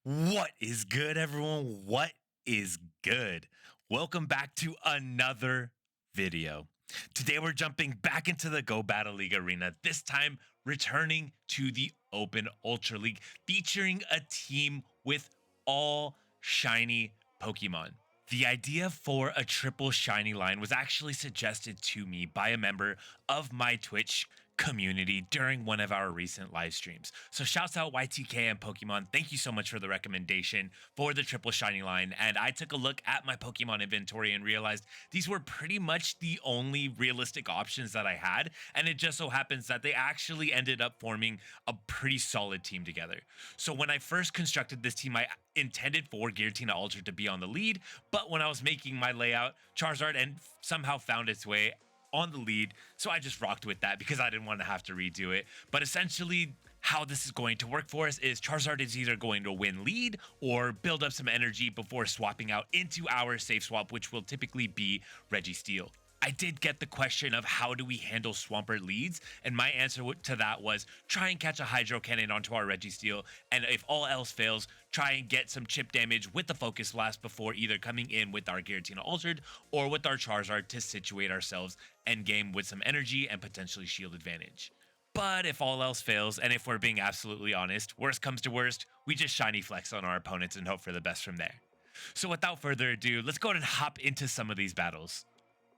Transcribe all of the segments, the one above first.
What is good, everyone? What is good? Welcome back to another video. Today, we're jumping back into the Go Battle League arena, this time returning to the Open Ultra League, featuring a team with all shiny Pokemon. The idea for a triple shiny line was actually suggested to me by a member of my Twitch community during one of our recent live streams. So shouts out YTK and Pokemon. Thank you so much for the recommendation for the triple shiny line. And I took a look at my Pokemon inventory and realized these were pretty much the only realistic options that I had. And it just so happens that they actually ended up forming a pretty solid team together. So when I first constructed this team, I intended for Giratina Altered to be on the lead, but when I was making my layout, Charizard and somehow found its way on the lead, so I just rocked with that because I didn't want to have to redo it. But essentially, how this is going to work for us is Charizard is either going to win lead or build up some energy before swapping out into our safe swap, which will typically be Registeel. I did get the question of how do we handle Swampert leads, and my answer to that was try and catch a Hydro Cannon onto our Registeel, and if all else fails, try and get some chip damage with the Focus Blast before either coming in with our Giratina Altered or with our Charizard to situate ourselves endgame with some energy and potentially shield advantage. But if all else fails, and if we're being absolutely honest, worst comes to worst, we just shiny flex on our opponents and hope for the best from there. So without further ado, let's go ahead and hop into some of these battles.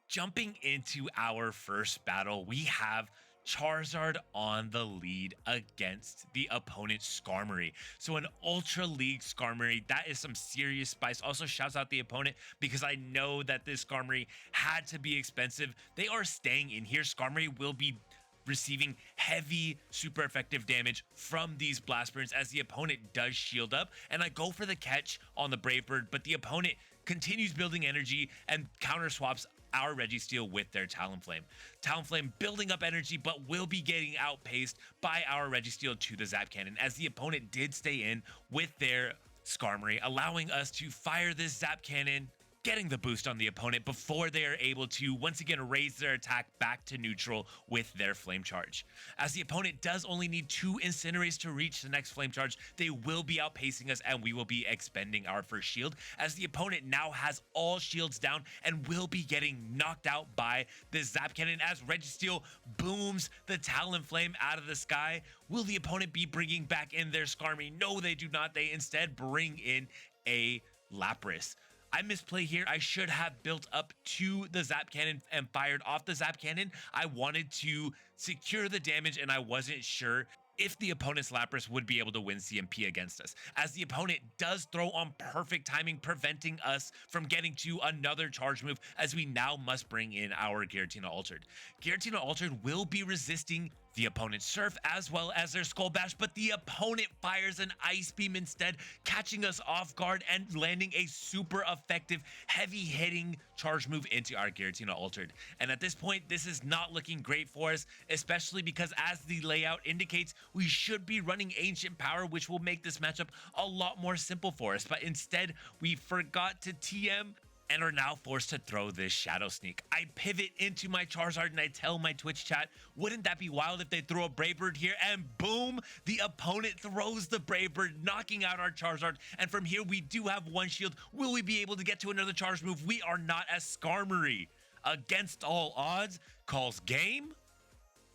Jumping into our first battle, we have Charizard on the lead against the opponent Skarmory. So an Ultra League Skarmory, that is some serious spice. Also shouts out the opponent because I know that this Skarmory had to be expensive. They are staying in here. Skarmory will be receiving heavy super effective damage from these blast burns as the opponent does shield up, and I go for the catch on the Brave Bird, but the opponent continues building energy and counter swaps our Registeel with their Talonflame. Talonflame building up energy, but will be getting outpaced by our Registeel to the Zap Cannon as the opponent did stay in with their Skarmory, allowing us to fire this Zap Cannon, getting the boost on the opponent before they are able to once again raise their attack back to neutral with their flame charge. As the opponent does only need 2 Incinerates to reach the next flame charge, they will be outpacing us and we will be expending our first shield as the opponent now has all shields down and will be getting knocked out by the Zap Cannon as Registeel booms the Talonflame out of the sky. Will the opponent be bringing back in their Skarmory? No, they do not. They instead bring in a Lapras. I misplay here. I should have built up to the Zap Cannon and fired off the Zap Cannon. I wanted to secure the damage and I wasn't sure if the opponent's Lapras would be able to win CMP against us, as the opponent does throw on perfect timing, preventing us from getting to another charge move as we now must bring in our Giratina Altered. Giratina Altered will be resisting the opponent's Surf as well as their Skull Bash, but the opponent fires an Ice Beam instead, catching us off guard and landing a super effective, heavy-hitting charge move into our Giratina Altered. And at this point, this is not looking great for us, especially because as the layout indicates, we should be running Ancient Power, which will make this matchup a lot more simple for us. But instead, we forgot to TM and are now forced to throw this Shadow Sneak. I pivot into my Charizard and I tell my Twitch chat, wouldn't that be wild if they throw a Brave Bird here? And boom, the opponent throws the Brave Bird, knocking out our Charizard. And from here, we do have 1 shield. Will we be able to get to another charge move? We are not, as Skarmory, against all odds, calls game.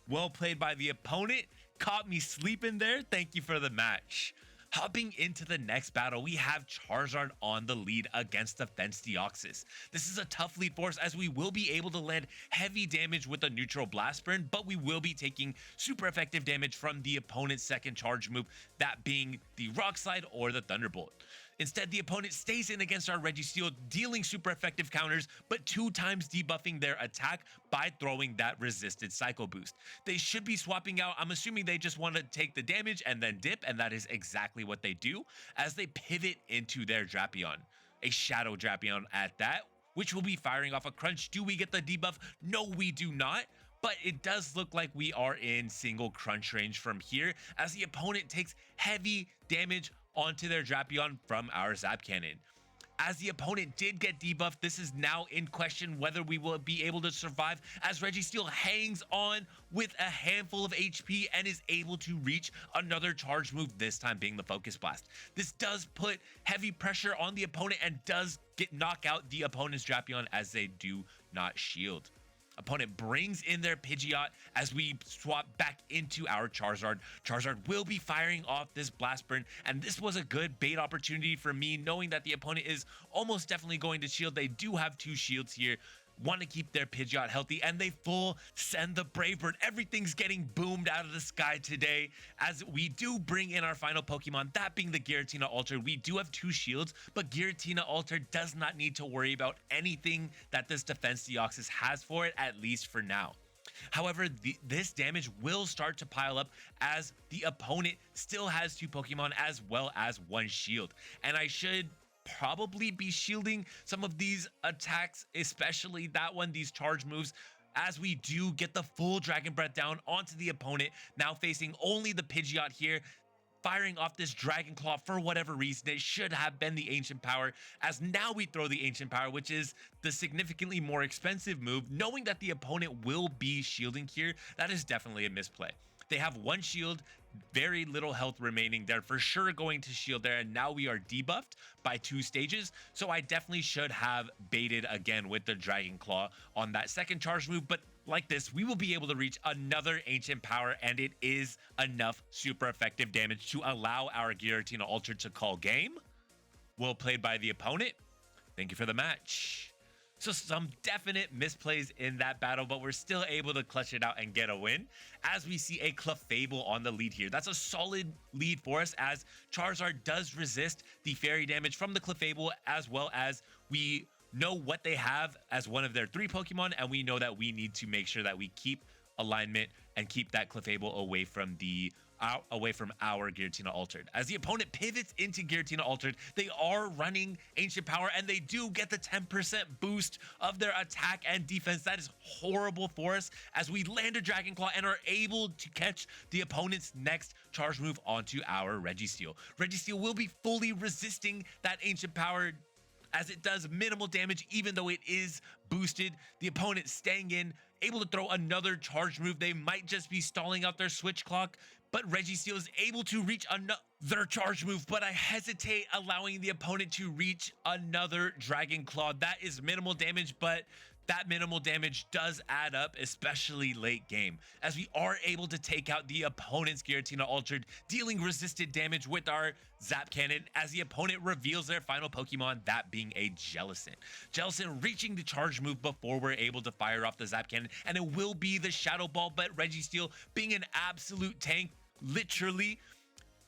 Well played by the opponent. Caught me sleeping there. Thank you for the match. Hopping into the next battle, we have Charizard on the lead against the Fence Deoxys. This is a tough lead for us as we will be able to land heavy damage with a neutral Blast Burn, but we will be taking super effective damage from the opponent's second charge move, that being the Rock Slide or the Thunderbolt. Instead, the opponent stays in against our Registeel, dealing super effective counters, but 2 times debuffing their attack by throwing that resisted Psycho Boost. They should be swapping out. I'm assuming they just want to take the damage and then dip, and that is exactly what they do as they pivot into their Drapion. A Shadow Drapion at that, which will be firing off a Crunch. Do we get the debuff? No, we do not. But it does look like we are in single crunch range from here as the opponent takes heavy damage onto their Drapion from our Zap Cannon. As the opponent did get debuffed, this is now in question whether we will be able to survive, as Registeel hangs on with a handful of HP and is able to reach another charge move, this time being the Focus Blast. This does put heavy pressure on the opponent and does knock out the opponent's Drapion, as they do not shield. Opponent brings in their Pidgeot as we swap back into our Charizard. Charizard will be firing off this Blast Burn, and this was a good bait opportunity for me, knowing that the opponent is almost definitely going to shield. They do have 2 shields here, want to keep their Pidgeot healthy, and they full send the Brave Bird. Everything's getting boomed out of the sky today as we do bring in our final Pokemon, that being the Giratina Altered. We do have 2 shields, but Giratina Altered does not need to worry about anything that this Defense Deoxys has for it, at least for now. However, this damage will start to pile up as the opponent still has 2 Pokemon as well as 1 shield, and I should probably be shielding some of these attacks, especially that one, these charge moves, as we do get the full Dragon Breath down onto the opponent, now facing only the Pidgeot here, firing off this Dragon Claw for whatever reason. It should have been the Ancient Power, as now we throw the Ancient Power, which is the significantly more expensive move. Knowing that the opponent will be shielding here, that is definitely a misplay. They have 1 shield, very little health remaining. They're for sure going to shield there, and now we are debuffed by 2 stages, so I definitely should have baited again with the Dragon Claw on that second charge move. But like this, we will be able to reach another Ancient Power, and it is enough super effective damage to allow our Giratina Altered to call game. Well played by the opponent. Thank you for the match. So some definite misplays in that battle, but we're still able to clutch it out and get a win, as we see a Clefable on the lead here. That's a solid lead for us, as Charizard does resist the fairy damage from the Clefable, as well as we know what they have as one of their 3 Pokemon, and we know that we need to make sure that we keep alignment and keep that Clefable away from our Giratina Altered. As the opponent pivots into Giratina Altered, they are running Ancient Power, and they do get the 10% boost of their attack and defense. That is horrible for us, as we land a Dragon Claw and are able to catch the opponent's next charge move onto our Registeel. Registeel will be fully resisting that Ancient Power, as it does minimal damage even though it is boosted. The opponent staying in, able to throw another charge move. They might just be stalling out their switch clock, but Registeel is able to reach another charge move, but I hesitate allowing the opponent to reach another Dragon Claw. That is minimal damage, but that minimal damage does add up, especially late game, as we are able to take out the opponent's Giratina Altered, dealing resisted damage with our Zap Cannon, as the opponent reveals their final Pokemon, that being a Jellicent. Jellicent reaching the charge move before we're able to fire off the Zap Cannon, and it will be the Shadow Ball, but Registeel, being an absolute tank, literally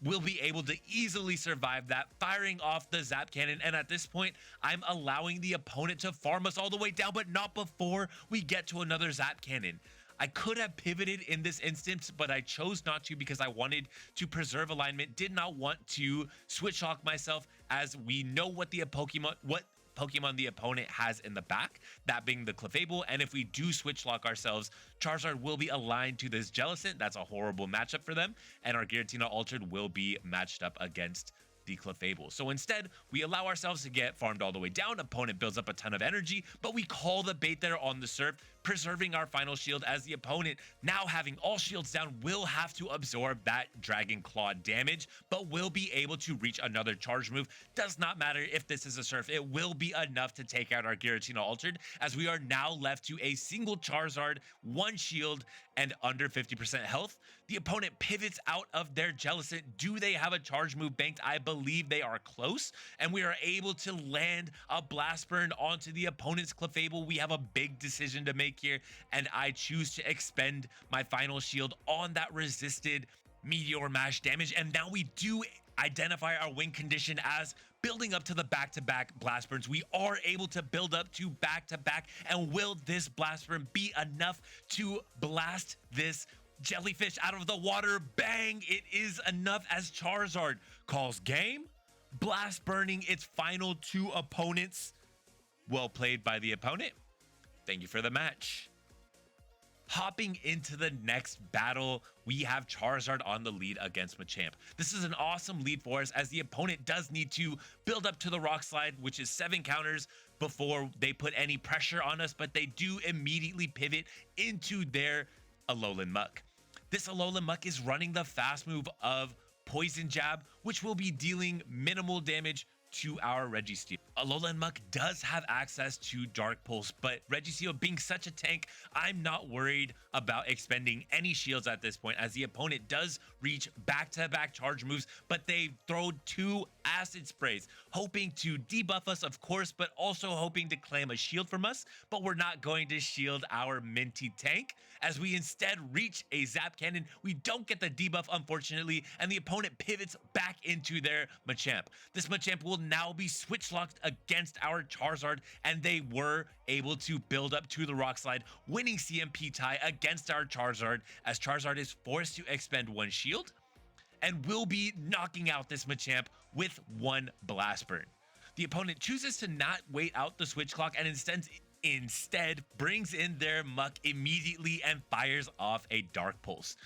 will be able to easily survive that, firing off the Zap Cannon. And at this point, I'm allowing the opponent to farm us all the way down, but not before we get to another Zap Cannon. I could have pivoted in this instance, but I chose not to because I wanted to preserve alignment, did not want to switch lock myself, as we know what Pokemon the opponent has in the back, that being the Clefable, and if we do switch lock ourselves, Charizard will be aligned to this Jellicent. That's a horrible matchup for them, and our Giratina Altered will be matched up against the Clefable. So instead, we allow ourselves to get farmed all the way down. Opponent builds up a ton of energy, but we call the bait there on the surf, preserving our final shield, as the opponent, now having all shields down, will have to absorb that Dragon Claw damage, but will be able to reach another charge move. Does not matter if this is a surf, it will be enough to take out our Giratina Altered, as we are now left to a single Charizard, 1 shield, and under 50% health. The opponent pivots out of their Jellicent. Do they have a charge move banked? I believe they are close, and we are able to land a Blast Burn onto the opponent's Clefable. We have a big decision to make here, and I choose to expend my final shield on that resisted Meteor Mash damage, and now we do identify our win condition as building up to the back-to-back Blast Burns. We are able to build up to back-to-back, and will this Blast Burn be enough to blast this jellyfish out of the water? Bang! It is enough, as Charizard calls game, Blast Burning its final 2 opponents. Well played by the opponent. Thank you for the match. Hopping into the next battle, we have Charizard on the lead against Machamp. This is an awesome lead for us as the opponent does need to build up to the Rock Slide, which is 7 counters before they put any pressure on us, but they do immediately pivot into their Alolan Muck. This Alolan Muck is running the fast move of Poison Jab, which will be dealing minimal damage to our Registeel. Alolan Muck does have access to Dark Pulse, but Registeel being such a tank, I'm not worried about expending any shields at this point as the opponent does reach back-to-back charge moves, but they throw 2 acid sprays, hoping to debuff us, of course, but also hoping to claim a shield from us, but we're not going to shield our minty tank as we instead reach a Zap Cannon. We don't get the debuff, unfortunately, and the opponent pivots back into their Machamp. This Machamp will now be switch locked against our Charizard, and they were able to build up to the Rock Slide, winning CMP tie against our Charizard as Charizard is forced to expend 1 shield and will be knocking out this Machamp with 1 Blast Burn. The opponent chooses to not wait out the switch clock and instead brings in their Muck immediately and fires off a Dark Pulse.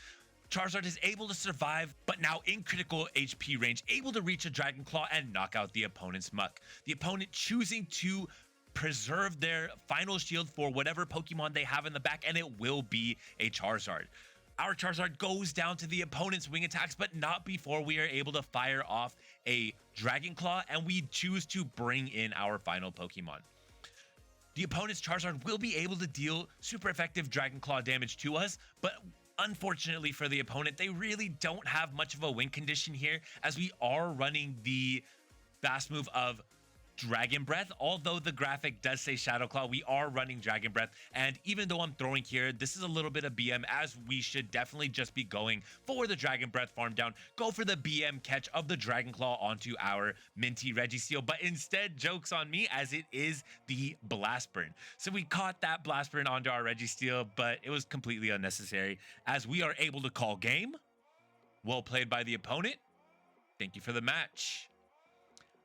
Charizard is able to survive, but now in critical HP range, able to reach a Dragon Claw and knock out the opponent's Muck. The opponent choosing to preserve their final shield for whatever Pokemon they have in the back, and it will be a Charizard. Our Charizard goes down to the opponent's wing attacks, but not before we are able to fire off a Dragon Claw, and we choose to bring in our final Pokemon. The opponent's Charizard will be able to deal super effective Dragon Claw damage to us, but unfortunately for the opponent, they really don't have much of a win condition here as we are running the fast move of Dragon Breath. Although the graphic does say Shadow Claw, we are running Dragon Breath, and even though I'm throwing here, this is a little bit of BM as we should definitely just be going for the Dragon Breath farm down, go for the BM catch of the Dragon Claw onto our minty Registeel, but instead jokes on me as it is the Blast Burn. So we caught that Blast Burn onto our Registeel, but it was completely unnecessary as we are able to call game. Well played by the opponent. Thank you for the match.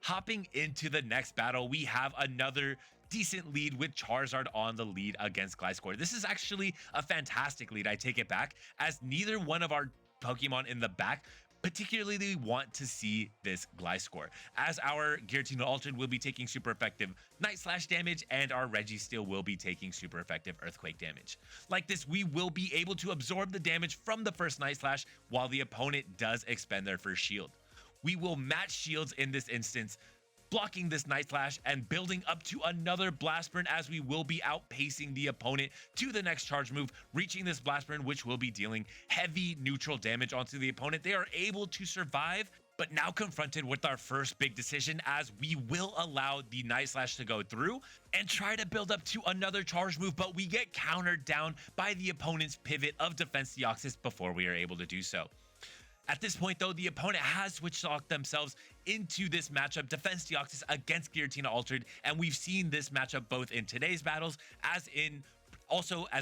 Hopping into the next battle, we have another decent lead with Charizard on the lead against Gliscor. This is actually a fantastic lead, I take it back, as neither one of our Pokemon in the back particularly want to see this Gliscor, as our Giratina Altered will be taking super effective Night Slash damage and our Registeel will be taking super effective Earthquake damage. Like this, we will be able to absorb the damage from the first Night Slash while the opponent does expend their first shield. We will match shields in this instance, blocking this Night Slash and building up to another Blast Burn as we will be outpacing the opponent to the next charge move, reaching this Blast Burn, which will be dealing heavy neutral damage onto the opponent. They are able to survive, but now confronted with our first big decision as we will allow the Night Slash to go through and try to build up to another charge move, but we get countered down by the opponent's pivot of Defense Deoxys before we are able to do so. At this point, though, the opponent has switch locked themselves into this matchup, Defense Deoxys against Giratina Altered, and we've seen this matchup both in today's battles as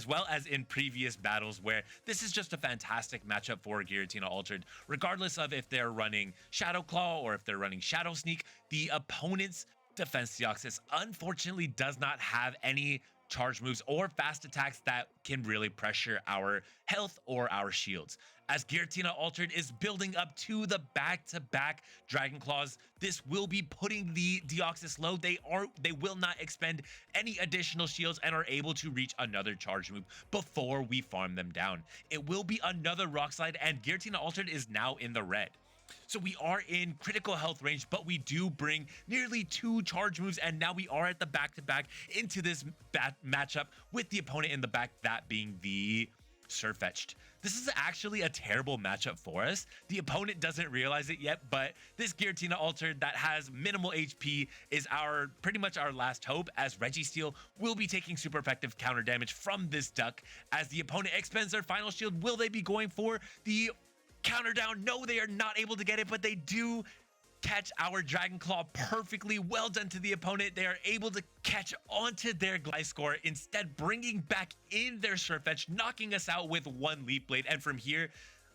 well as in previous battles where this is just a fantastic matchup for Giratina Altered. Regardless of if they're running Shadow Claw or if they're running Shadow Sneak, the opponent's Defense Deoxys unfortunately does not have any charge moves or fast attacks that can really pressure our health or our shields. As Giratina Altered is building up to the back-to-back Dragon Claws, this will be putting the Deoxys low. They will not expend any additional shields and are able to reach another charge move before we farm them down. It will be another Rock Slide, and Giratina Altered is now in the red. So we are in critical health range, but we do bring nearly 2 charge moves, and now we are at the back-to-back into this matchup with the opponent in the back, that being the Sirfetch'd. This is actually a terrible matchup for us. The opponent doesn't realize it yet, but this Giratina Altered that has minimal HP is pretty much our last hope, as Registeel will be taking super effective counter damage from this duck as the opponent expends their final shield. Will they be going for the counter down? No, they are not able to get it, but they do catch our Dragon Claw perfectly. Well done to the opponent. They are able to catch onto their Gliscor, instead bringing back in their Sirfetch'd, knocking us out with 1 Leaf Blade. And from here,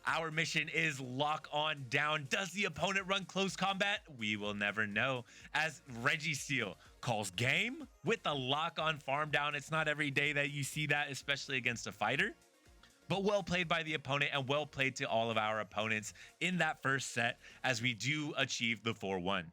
our mission is lock on down. Does the opponent run close combat? We will never know, as Registeel calls game with a lock on farm down. It's not every day that you see that, especially against a fighter. But well played by the opponent and well played to all of our opponents in that first set as we do achieve the 4-1.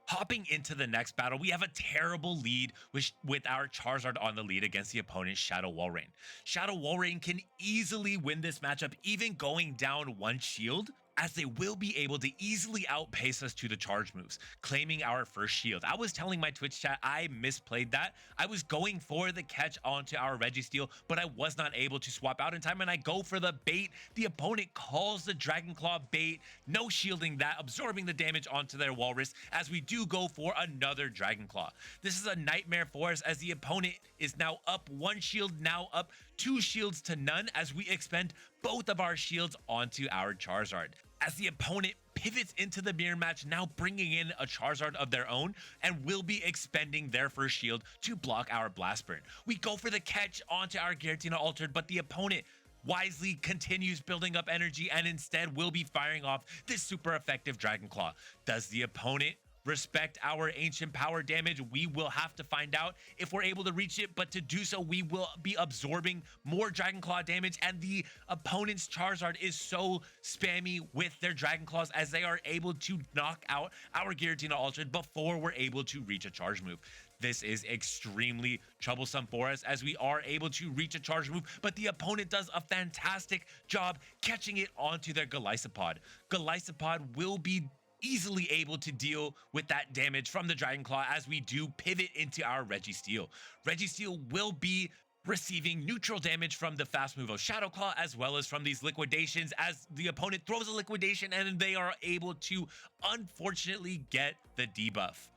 Hopping into the next battle, we have a terrible lead with our Charizard on the lead against the opponent's Shadow Walrein. Shadow Walrein can easily win this matchup, even going down one shield, as they will be able to easily outpace us to the charge moves, claiming our first shield. I was telling my Twitch chat I misplayed that. I was going for the catch onto our Registeel, but I was not able to swap out in time, and I go for the bait. The opponent calls the Dragon Claw bait, no shielding that, absorbing the damage onto their Walrus, as we do go for another Dragon Claw. This is a nightmare for us, as the opponent is now up one shield, now up 2 shields to none, as we expend both of our shields onto our Charizard. As the opponent pivots into the mirror match, now bringing in a Charizard of their own, and will be expending their first shield to block our Blast Burn. We go for the catch onto our Giratina Altered, but the opponent wisely continues building up energy and instead will be firing off this super effective Dragon Claw. Does the opponent respect our ancient power damage? We will have to find out if we're able to reach it, but to do so we will be absorbing more Dragon Claw damage, and the opponent's Charizard is so spammy with their Dragon Claws as they are able to knock out our Giratina Altered before we're able to reach a charge move. This is extremely troublesome for us as we are able to reach a charge move, but the opponent does a fantastic job catching it onto their Golisopod. Golisopod will be easily able to deal with that damage from the Dragon Claw as we do pivot into our Registeel. Registeel will be receiving neutral damage from the fast move of Shadow Claw as well as from these liquidations, as the opponent throws a liquidation and they are able to unfortunately get the debuff.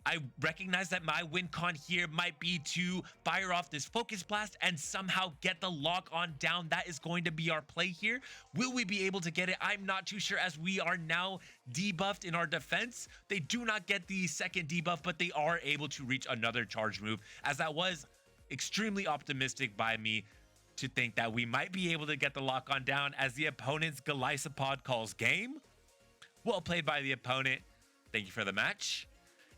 I recognize that my win con here might be to fire off this Focus Blast and somehow get the lock on down. That is going to be our play here. Will we be able to get it? I'm not too sure, as we are now debuffed in our defense. They do not get the second debuff, but they are able to reach another charge move, as that was extremely optimistic by me to think that we might be able to get the lock on down, as the opponent's Golisopod calls game. Well played by the opponent. Thank you for the match.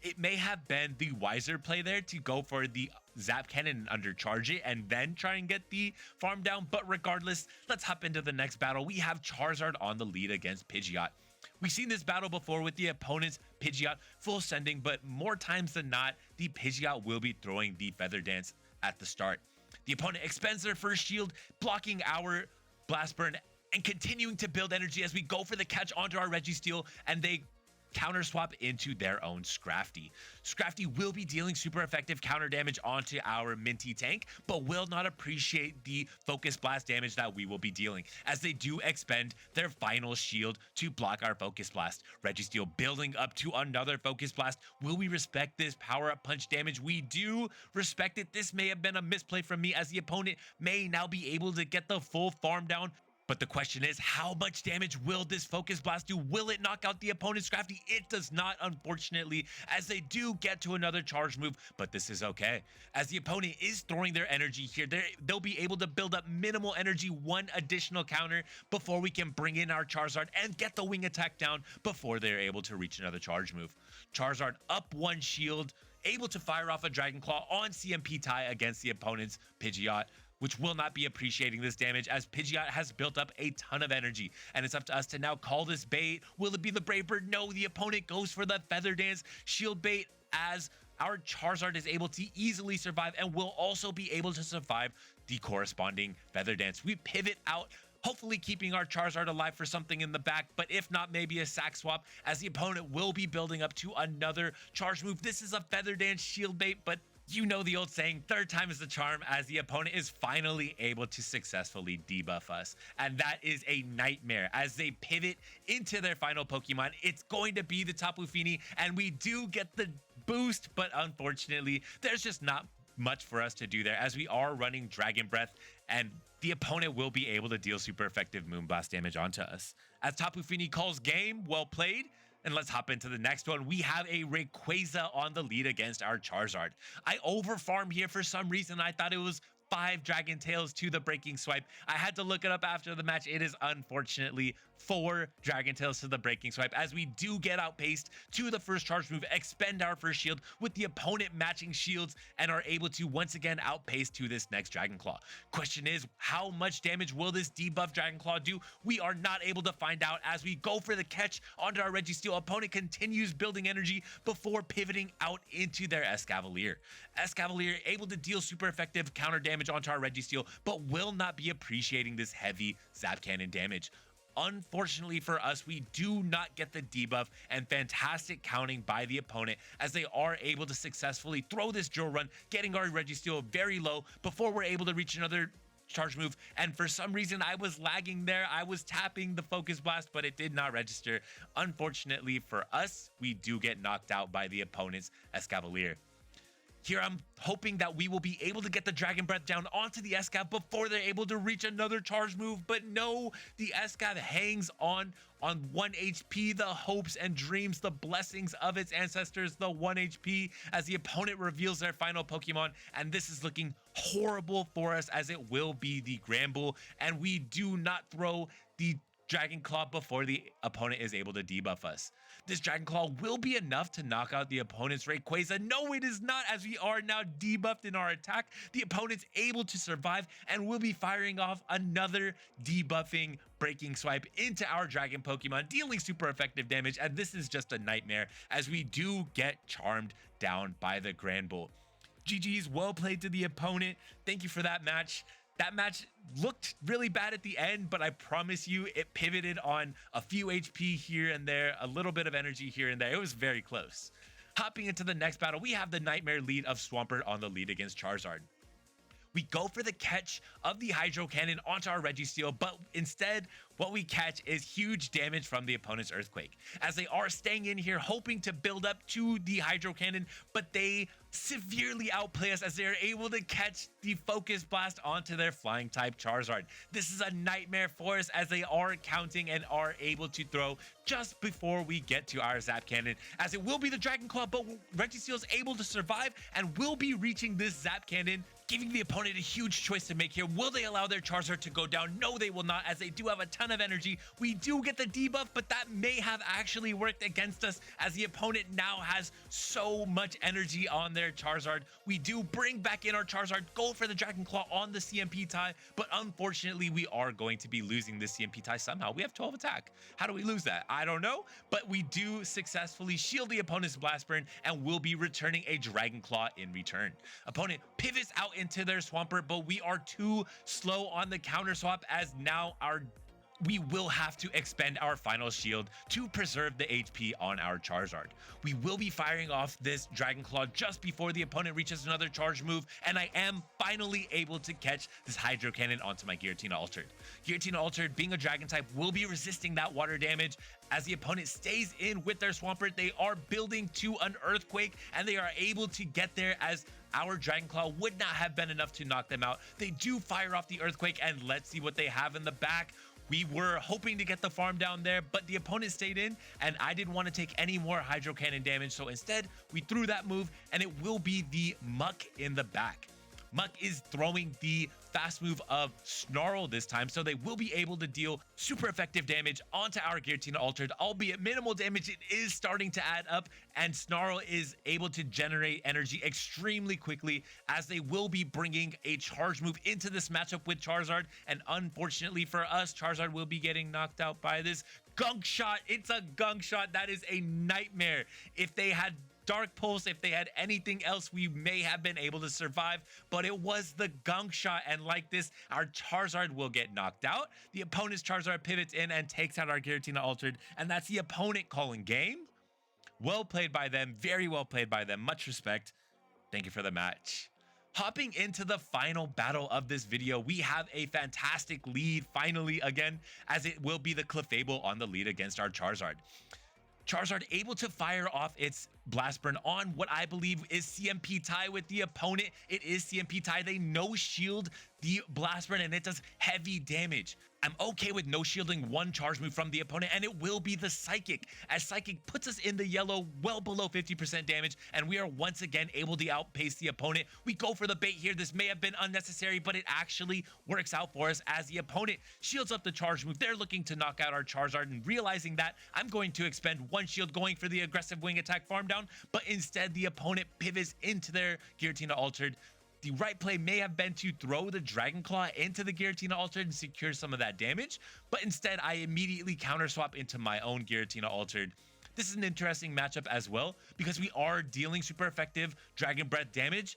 It may have been the wiser play there to go for the Zap Cannon and undercharge it and then try and get the farm down. But regardless, let's hop into the next battle. We have Charizard on the lead against Pidgeot. We've seen this battle before with the opponent's Pidgeot full sending, but more times than not, the Pidgeot will be throwing the Feather Dance at the start. The opponent expends their first shield, blocking our Blast Burn and continuing to build energy as we go for the catch onto our Registeel, and they counter swap into their own Scrafty. Scrafty will be dealing super effective counter damage onto our Minty tank, but will not appreciate the Focus Blast damage that we will be dealing, as they do expend their final shield to block our Focus Blast. Registeel building up to another Focus Blast. Will we respect this power up punch damage? We do respect it. This may have been a misplay from me, as the opponent may now be able to get the full farm down. But the question is, how much damage will this Focus Blast do? Will it knock out the opponent's Scrafty? It does not, unfortunately, as they do get to another charge move, but this is okay. As the opponent is throwing their energy here, they'll be able to build up minimal energy, one additional counter, before we can bring in our Charizard and get the wing attack down before they're able to reach another charge move. Charizard up one shield, able to fire off a Dragon Claw on CMP tie against the opponent's Pidgeot, which will not be appreciating this damage, as Pidgeot has built up a ton of energy. And it's up to us to now call this bait. Will it be the Brave Bird? No, the opponent goes for the Feather Dance shield bait, as our Charizard is able to easily survive and will also be able to survive the corresponding Feather Dance. We pivot out, hopefully keeping our Charizard alive for something in the back, but if not, maybe a sack swap, as the opponent will be building up to another charge move. This is a Feather Dance shield bait, but you know the old saying, third time is the charm, as the opponent is finally able to successfully debuff us. And that is a nightmare as they pivot into their final Pokemon. It's going to be the Tapu Fini, and we do get the boost, but unfortunately, there's just not much for us to do there, as we are running Dragon Breath, and the opponent will be able to deal super effective Moonblast damage onto us. As Tapu Fini calls game, well played. And let's hop into the next one. We have a Rayquaza on the lead against our Charizard. I overfarmed here for some reason. I thought it was 5 Dragon Tails to the Breaking Swipe. I had to look it up after the match. It is unfortunately 4 Dragon Tails to the Breaking Swipe as we do get outpaced to the first charge move, expend our first shield with the opponent matching shields, and are able to once again outpace to this next Dragon Claw. Question is, how much damage will this debuff Dragon Claw do? We are not able to find out as we go for the catch onto our Registeel. Opponent continues building energy before pivoting out into their Escavalier. Escavalier able to deal super effective counter damage onto our Registeel, but will not be appreciating this heavy Zap Cannon damage. Unfortunately for us, we do not get the debuff and fantastic counting by the opponent as they are able to successfully throw this drill run, getting our Registeel very low before we're able to reach another charge move. And for some reason, I was lagging there. I was tapping the Focus Blast, but it did not register. Unfortunately for us, we do get knocked out by the opponent's Escavalier. Here, I'm hoping that we will be able to get the Dragon Breath down onto the Escav before they're able to reach another charge move. But no, the Escav hangs on 1 HP, the hopes and dreams, the blessings of its ancestors, the 1 HP, as the opponent reveals their final Pokemon. And this is looking horrible for us as it will be the Granbull. And we do not throw the Dragon Claw before the opponent is able to debuff us. This Dragon Claw will be enough to knock out the opponent's Rayquaza. No, it is not, as we are now debuffed in our attack. The opponent's able to survive and will be firing off another debuffing Breaking Swipe into our Dragon Pokemon, dealing super effective damage. And this is just a nightmare as we do get charmed down by the Granbull. GG's, well played to the opponent. Thank you for that match. That match looked really bad at the end, but I promise you it pivoted on a few HP here and there, a little bit of energy here and there. It was very close. Hopping into the next battle, we have the Nightmare lead of Swampert on the lead against Charizard. We go for the catch of the Hydro Cannon onto our Registeel, but instead, what we catch is huge damage from the opponent's Earthquake, as they are staying in here hoping to build up to the Hydro Cannon, but they severely outplay us as they are able to catch the Focus Blast onto their Flying type Charizard. This is a nightmare for us as they are counting and are able to throw just before we get to our Zap Cannon, as it will be the Dragon Claw, but Registeel is able to survive and will be reaching this Zap Cannon, giving the opponent a huge choice to make here. Will they allow their Charizard to go down? No, they will not, as they do have a ton of energy. We do get the debuff, but that may have actually worked against us as the opponent now has so much energy on their Charizard. We do bring back in our Charizard, go for the Dragon Claw on the CMP tie, but unfortunately we are going to be losing this CMP tie somehow. We have 12 attack. How do we lose that? I don't know, but we do successfully shield the opponent's Blast Burn and will be returning a Dragon Claw in return. Opponent pivots out into their Swampert, but we are too slow on the counter swap as now we will have to expend our final shield to preserve the HP on our Charizard. We will be firing off this Dragon Claw just before the opponent reaches another charge move, and I am finally able to catch this Hydro Cannon onto my Giratina Altered. Giratina Altered, being a Dragon type, will be resisting that water damage as the opponent stays in with their Swampert. They are building to an Earthquake, and they are able to get there as our Dragon Claw would not have been enough to knock them out. They do fire off the Earthquake, and let's see what they have in the back. We were hoping to get the farm down there, but the opponent stayed in, and I didn't want to take any more Hydro Cannon damage, so instead, we threw that move, and it will be the Muck in the back. Muck is throwing the fast move of Snarl this time, so they will be able to deal super effective damage onto our Giratina Altered, albeit minimal damage. It is starting to add up, and Snarl is able to generate energy extremely quickly as they will be bringing a charge move into this matchup with Charizard, and unfortunately for us, Charizard will be getting knocked out by this Gunk Shot. It's a Gunk Shot. That is a nightmare. If they had Dark Pulse, if they had anything else, we may have been able to survive, but it was the Gunk Shot, and like this, our Charizard will get knocked out. The opponent's Charizard pivots in and takes out our Giratina Altered, and that's the opponent calling game. Well played by them, very well played by them, much respect. Thank you for the match. Hopping into the final battle of this video, we have a fantastic lead finally again, as it will be the Clefable on the lead against our Charizard. Charizard able to fire off its Blast Burn on what I believe is CMP tie with the opponent. It is CMP tie. They no shield the Blast Burn and it does heavy damage. I'm okay with no shielding one charge move from the opponent, and it will be the Psychic, as Psychic puts us in the yellow well below 50% damage, and we are once again able to outpace the opponent. We go for the bait here. This may have been unnecessary, but it actually works out for us as the opponent shields up the charge move. They're looking to knock out our Charizard, and realizing that, I'm going to expend one shield going for the aggressive wing attack farm down, but instead the opponent pivots into their Giratina Altered. The right play may have been to throw the Dragon Claw into the Giratina Altered and secure some of that damage, but instead I immediately counter swap into my own Giratina Altered. This is an interesting matchup as well, because we are dealing super effective Dragon Breath damage,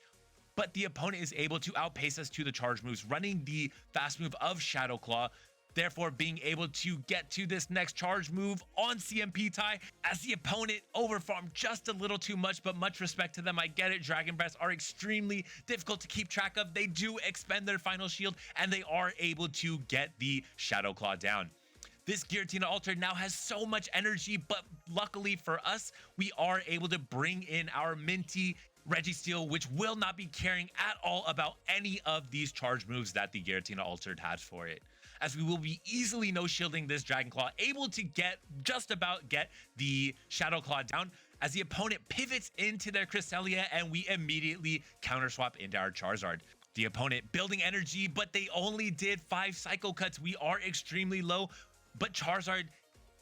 but the opponent is able to outpace us to the charge moves, running the fast move of Shadow Claw, therefore being able to get to this next charge move on CMP tie, as the opponent overfarmed just a little too much, but much respect to them. I get it. Dragon Breaths are extremely difficult to keep track of. They do expend their final shield, and they are able to get the Shadow Claw down. This Giratina Altered now has so much energy, but luckily for us, we are able to bring in our minty Registeel, which will not be caring at all about any of these charge moves that the Giratina Altered has for it, as we will be easily no shielding this Dragon Claw, able to just about get the Shadow Claw down, as the opponent pivots into their Cresselia, and we immediately counter swap into our Charizard. The opponent building energy, but they only did 5 Psycho Cuts. We are extremely low, but Charizard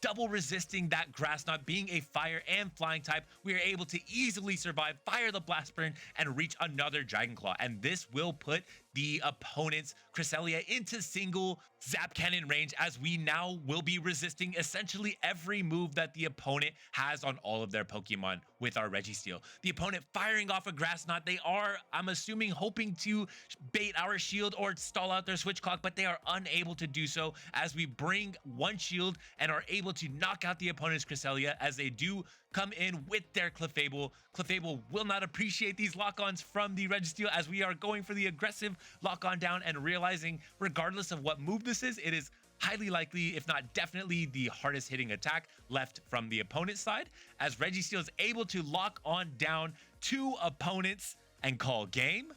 double resisting that Grass Knot, being a fire and flying type, we are able to easily survive, fire the Blast Burn, and reach another Dragon Claw. And this will put the opponent's Cresselia into single Zap Cannon range, as we now will be resisting essentially every move that the opponent has on all of their Pokemon with our Registeel. The opponent firing off a Grass Knot, they are, I'm assuming, hoping to bait our shield or stall out their Switch Clock, but they are unable to do so, as we bring one shield and are able to knock out the opponent's Cresselia, as they do come in with their Clefable. Clefable will not appreciate these lock-ons from the Registeel, as we are going for the aggressive lock-on down and realizing, regardless of what move this is, it is highly likely, if not definitely, the hardest hitting attack left from the opponent's side, as Registeel is able to lock on down 2 opponents and call game.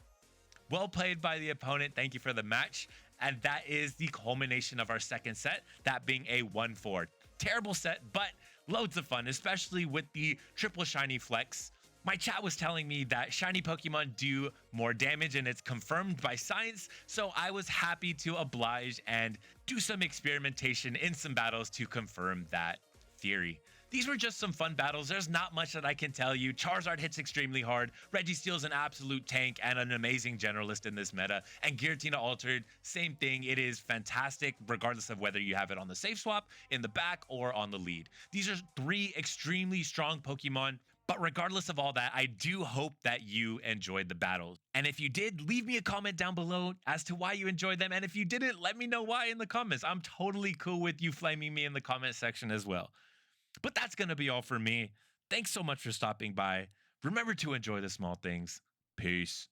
Well played by the opponent. Thank you for the match. And that is the culmination of our second set, that being a 1-4. Terrible set, but loads of fun, especially with the triple shiny flex. My chat was telling me that shiny Pokemon do more damage, and it's confirmed by science, so I was happy to oblige and do some experimentation in some battles to confirm that theory. These were just some fun battles. There's not much that I can tell you. Charizard hits extremely hard. Registeel is an absolute tank and an amazing generalist in this meta. And Giratina Altered, same thing. It is fantastic, regardless of whether you have it on the safe swap, in the back, or on the lead. These are 3 extremely strong Pokemon. But regardless of all that, I do hope that you enjoyed the battles. And if you did, leave me a comment down below as to why you enjoyed them. And if you didn't, let me know why in the comments. I'm totally cool with you flaming me in the comment section as well. But that's going to be all for me. Thanks so much for stopping by. Remember to enjoy the small things. Peace.